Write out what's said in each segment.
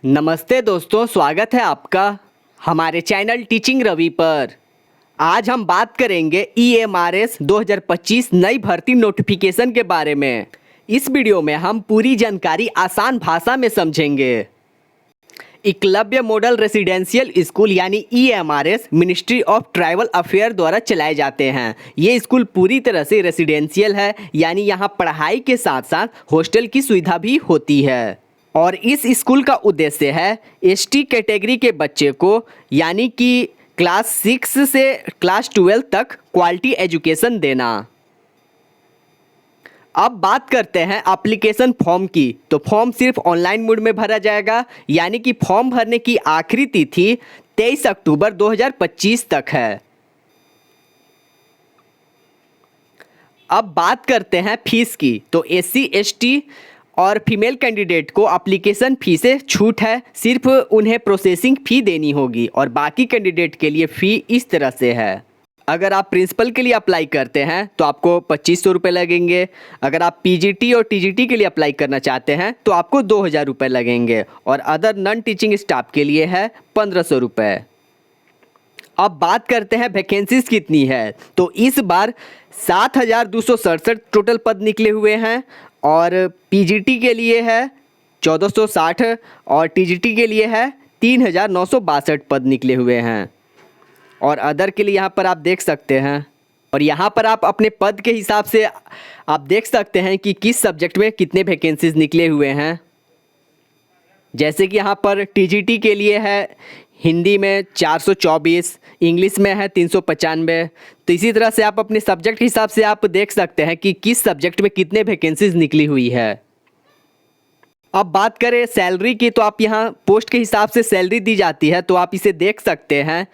नमस्ते दोस्तों, स्वागत है आपका हमारे चैनल टीचिंग रवि पर। आज हम बात करेंगे EMRS 2025 नई भर्ती नोटिफिकेशन के बारे में। इस वीडियो में हम पूरी जानकारी आसान भाषा में समझेंगे। एकलव्य मॉडल रेसिडेंशियल स्कूल यानी EMRS ministry of tribal affair द्वारा चलाए जाते हैं। ये स्कूल पूरी तरह से रेसिडेंशियल है, यानी यहाँ पढ़ाई के साथ साथ हॉस्टल की सुविधा भी होती है। और इस स्कूल का उद्देश्य है ST कैटेगरी के बच्चे को यानी कि क्लास 6 से क्लास 12 तक क्वालिटी एजुकेशन देना। अब बात करते हैं एप्लीकेशन फॉर्म की। तो फॉर्म सिर्फ ऑनलाइन मोड में भरा जाएगा, यानी कि फॉर्म भरने की आखिरी तिथि 23 अक्टूबर 2025 तक है। अब बात करते हैं फीस की। तो SC ST और फीमेल कैंडिडेट को एप्लीकेशन फ़ी से छूट है, सिर्फ उन्हें प्रोसेसिंग फ़ी देनी होगी। और बाकी कैंडिडेट के लिए फ़ी इस तरह से है। अगर आप प्रिंसिपल के लिए अप्लाई करते हैं तो आपको 2500 रुपये लगेंगे। अगर आप PGT और TGT के लिए अप्लाई करना चाहते हैं तो आपको 2000 रुपये लगेंगे। और अदर नॉन टीचिंग स्टाफ के लिए है 1500 रुपये। अब बात करते हैं वैकेंसीज कितनी है। तो इस बार 7267 टोटल पद निकले हुए हैं। और PGT के लिए है 1460 और TGT के लिए है 3962 पद निकले हुए हैं। और अदर के लिए यहाँ पर आप देख सकते हैं। और यहाँ पर आप अपने पद के हिसाब से आप देख सकते हैं कि किस सब्जेक्ट में कितने वैकेंसीज निकले हुए हैं। जैसे कि यहाँ पर TGT के लिए है हिंदी में 424, इंग्लिश में है 395। तो इसी तरह से आप अपने सब्जेक्ट के हिसाब से आप देख सकते हैं कि किस सब्जेक्ट में कितने वैकेंसीज निकली हुई है। अब बात करें सैलरी की, तो आप यहाँ पोस्ट के हिसाब से सैलरी दी जाती है, तो आप इसे देख सकते हैं।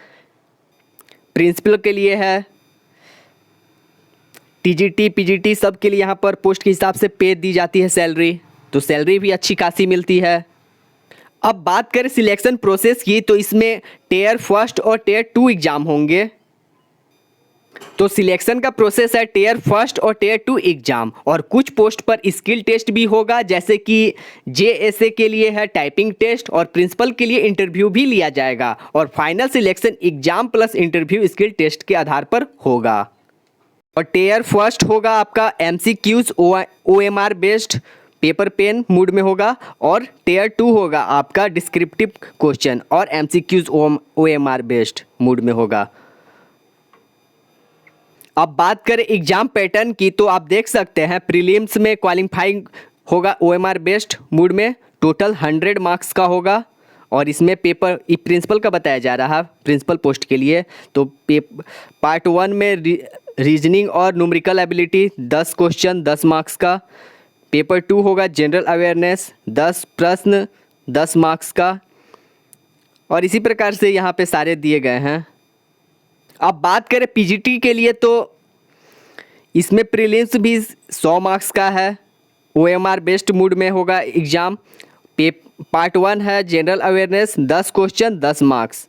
प्रिंसिपल के लिए है, TGT PGT सब के लिए यहाँ पर पोस्ट के हिसाब से पे दी जाती है सैलरी। तो सैलरी भी अच्छी खासी मिलती है। अब बात करें सिलेक्शन प्रोसेस की, तो इसमें टियर 1 और टियर 2 एग्ज़ाम होंगे। तो सिलेक्शन का प्रोसेस है टियर 1 और टियर 2 एग्ज़ाम। और कुछ पोस्ट पर स्किल टेस्ट भी होगा, जैसे कि JSA के लिए है टाइपिंग टेस्ट और प्रिंसिपल के लिए इंटरव्यू भी लिया जाएगा। और final selection exam plus interview skill test के आधार पर होगा। और टियर 1 होगा आपका MCQs OMR based paper pen mode में होगा। और टियर 2 होगा आपका डिस्क्रिप्टिव क्वेश्चन और MCQs OMR बेस्ड मूड में होगा। अब बात करें एग्जाम पैटर्न की, तो आप देख सकते हैं प्रीलिम्स में क्वालिफाइंग होगा OMR बेस्ड मूड में, टोटल 100 मार्क्स का होगा। और इसमें पेपर प्रिंसिपल का बताया जा रहा है प्रिंसिपल पोस्ट के लिए। तो पार्ट 1 में रीजनिंग और न्यूमेरिकल एबिलिटी 10 क्वेश्चन 10 मार्क्स का। पेपर 2 होगा जनरल अवेयरनेस 10 प्रश्न 10 मार्क्स का। और इसी प्रकार से यहाँ पे सारे दिए गए हैं। अब बात करें PGT के लिए, तो इसमें प्रीलिम्स भी 100 मार्क्स का है, OMR बेस्ड मूड में होगा एग्ज़ाम। पार्ट 1 है general awareness 10 question 10 marks.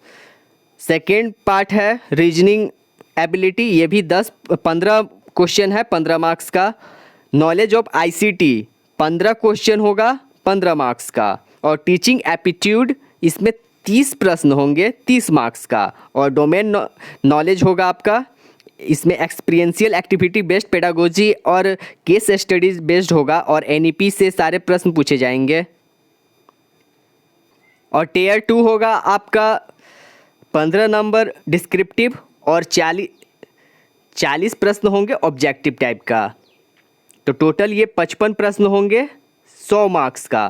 Second part है रीजनिंग एबिलिटी, ये भी 15 क्वेश्चन है 15 मार्क्स का। नॉलेज ऑफ ICT 15 क्वेश्चन होगा 15 मार्क्स का। और टीचिंग एप्टीट्यूड इसमें 30 प्रश्न होंगे 30 मार्क्स का। और डोमेन नॉलेज होगा आपका, इसमें एक्सपीरियंशियल एक्टिविटी बेस्ड पेडागोजी और केस स्टडीज बेस्ड होगा। और NEP से सारे प्रश्न पूछे जाएंगे। और टियर 2 होगा आपका 15 नंबर डिस्क्रिप्टिव और 40 प्रश्न होंगे ऑब्जेक्टिव टाइप का। तो टोटल ये 55 प्रश्न होंगे 100 मार्क्स का।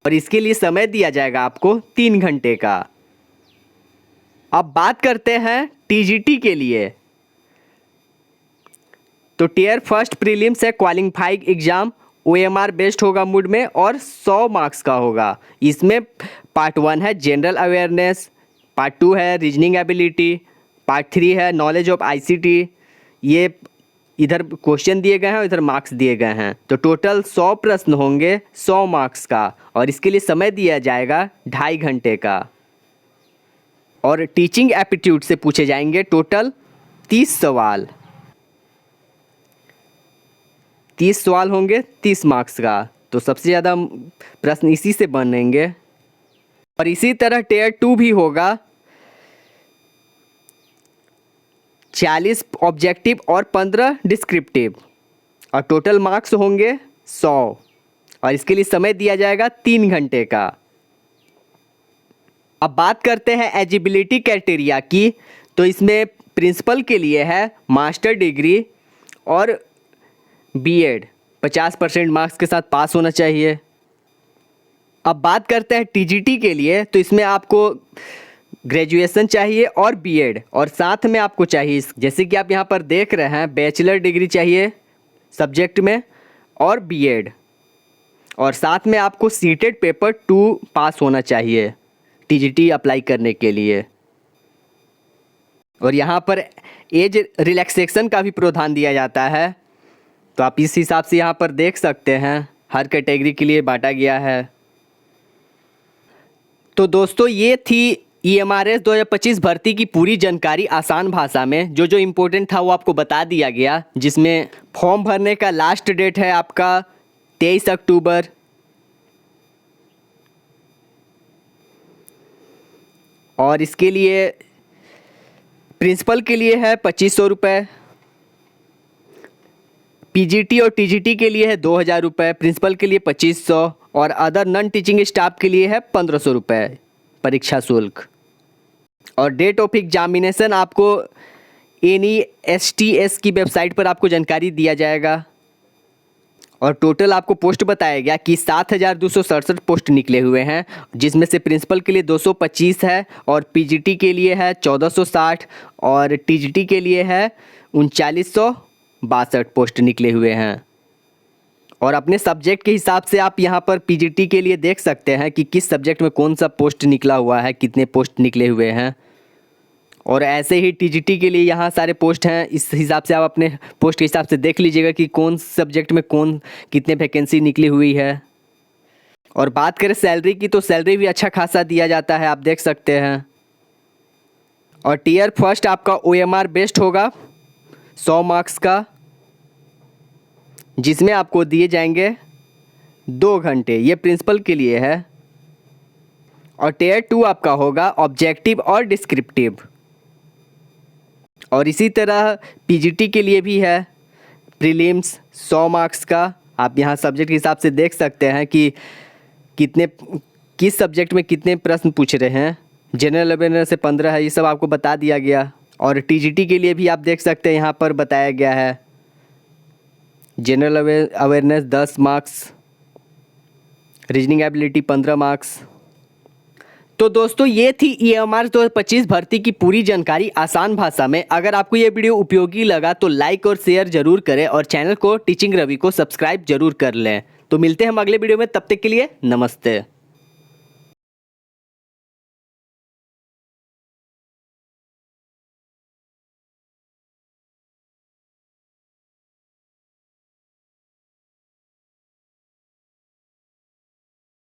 और इसके लिए समय दिया जाएगा आपको 3 घंटे का। अब बात करते हैं TGT के लिए। तो टियर 1 प्रीलिम्स है क्वालिफाइंग एग्जाम, OMR बेस्ड होगा मूड में और 100 मार्क्स का होगा। इसमें पार्ट 1 है जनरल अवेयरनेस, पार्ट 2 है रीजनिंग एबिलिटी, पार्ट 3 है नॉलेज ऑफ ICT। ये इधर क्वेश्चन दिए गए हैं और इधर मार्क्स दिए गए हैं। तो टोटल 100 प्रश्न होंगे 100 मार्क्स का। और इसके लिए समय दिया जाएगा 2.5 घंटे का। और टीचिंग एप्टीट्यूड से पूछे जाएंगे टोटल 30 सवाल। 30 सवाल होंगे 30 मार्क्स का। तो सबसे ज़्यादा प्रश्न इसी से बनेंगे। और इसी तरह टियर 2 भी होगा, 40 ऑब्जेक्टिव और 15 डिस्क्रिप्टिव, और टोटल मार्क्स होंगे 100, और इसके लिए समय दिया जाएगा 3 घंटे का। अब बात करते हैं एलिजिबिलिटी क्राइटेरिया की, तो इसमें प्रिंसिपल के लिए है मास्टर डिग्री और बीएड 50% मार्क्स के साथ पास होना चाहिए। अब बात करते हैं टीजीटी के लिए, तो इसमें आपको ग्रेजुएशन चाहिए और बीएड, और साथ में आपको चाहिए जैसे कि आप यहाँ पर देख रहे हैं बैचलर डिग्री चाहिए सब्जेक्ट में और बीएड, और साथ में आपको सीटेड पेपर 2 पास होना चाहिए टीजीटी अप्लाई करने के लिए। और यहाँ पर एज रिलैक्सेशन का भी प्रावधान दिया जाता है, तो आप इस हिसाब से यहाँ पर देख सकते हैं हर कैटेगरी के लिए बांटा गया है। तो दोस्तों ये थी EMRS 2025 भर्ती की पूरी जानकारी आसान भाषा में। जो जो इम्पोर्टेंट था वो आपको बता दिया गया, जिसमें फॉर्म भरने का लास्ट डेट है आपका 23 अक्टूबर, और इसके लिए प्रिंसिपल के लिए है 2500 रुपये, पीजीटी और टीजीटी के लिए है 2000 रुपये, प्रिंसिपल के लिए 2500, और अदर नॉन टीचिंग स्टाफ के लिए है 1500 रुपये परीक्षा शुल्क। और डेट ऑफ एग्जामिनेशन आपको NESTS की वेबसाइट पर आपको जानकारी दिया जाएगा। और टोटल आपको पोस्ट बताया गया कि 7267 पोस्ट निकले हुए हैं, जिसमें से प्रिंसिपल के लिए 225 है, और पीजीटी के लिए है 1460, और टीजीटी के लिए है 3962 पोस्ट निकले हुए हैं। और अपने सब्जेक्ट के हिसाब से आप यहाँ पर पीजीटी के लिए देख सकते हैं कि किस सब्जेक्ट में कौन सा पोस्ट निकला हुआ है, कितने पोस्ट निकले हुए हैं। और ऐसे ही टीजीटी के लिए यहाँ सारे पोस्ट हैं, इस हिसाब से आप अपने पोस्ट के हिसाब से देख लीजिएगा कि कौन सब्जेक्ट में कितने वैकेंसी निकली हुई है। और बात करें सैलरी की, तो सैलरी भी अच्छा खासा दिया जाता है, आप देख सकते हैं। और टियर फर्स्ट आपका OMR बेस्ड होगा 100 मार्क्स का, जिसमें आपको दिए जाएंगे 2 घंटे, ये प्रिंसिपल के लिए है। और टियर 2 आपका होगा ऑब्जेक्टिव और डिस्क्रिप्टिव। और इसी तरह पीजीटी के लिए भी है प्रीलिम्स 100 मार्क्स का। आप यहाँ सब्जेक्ट के हिसाब से देख सकते हैं कि किस सब्जेक्ट में कितने प्रश्न पूछ रहे हैं। जनरल अवेयरनेस से 15 है, ये सब आपको बता दिया गया। और टीजीटी के लिए भी आप देख सकते हैं यहाँ पर बताया गया है general awareness 10 marks, reasoning ability 15 marks. तो दोस्तों ये थी EMRS 2025 भर्ती की पूरी जानकारी आसान भाषा में। अगर आपको ये वीडियो उपयोगी लगा तो लाइक और शेयर जरूर करें, और चैनल को टीचिंग रवि को सब्सक्राइब जरूर कर लें। तो मिलते हैं हम अगले वीडियो में, तब तक के लिए नमस्ते।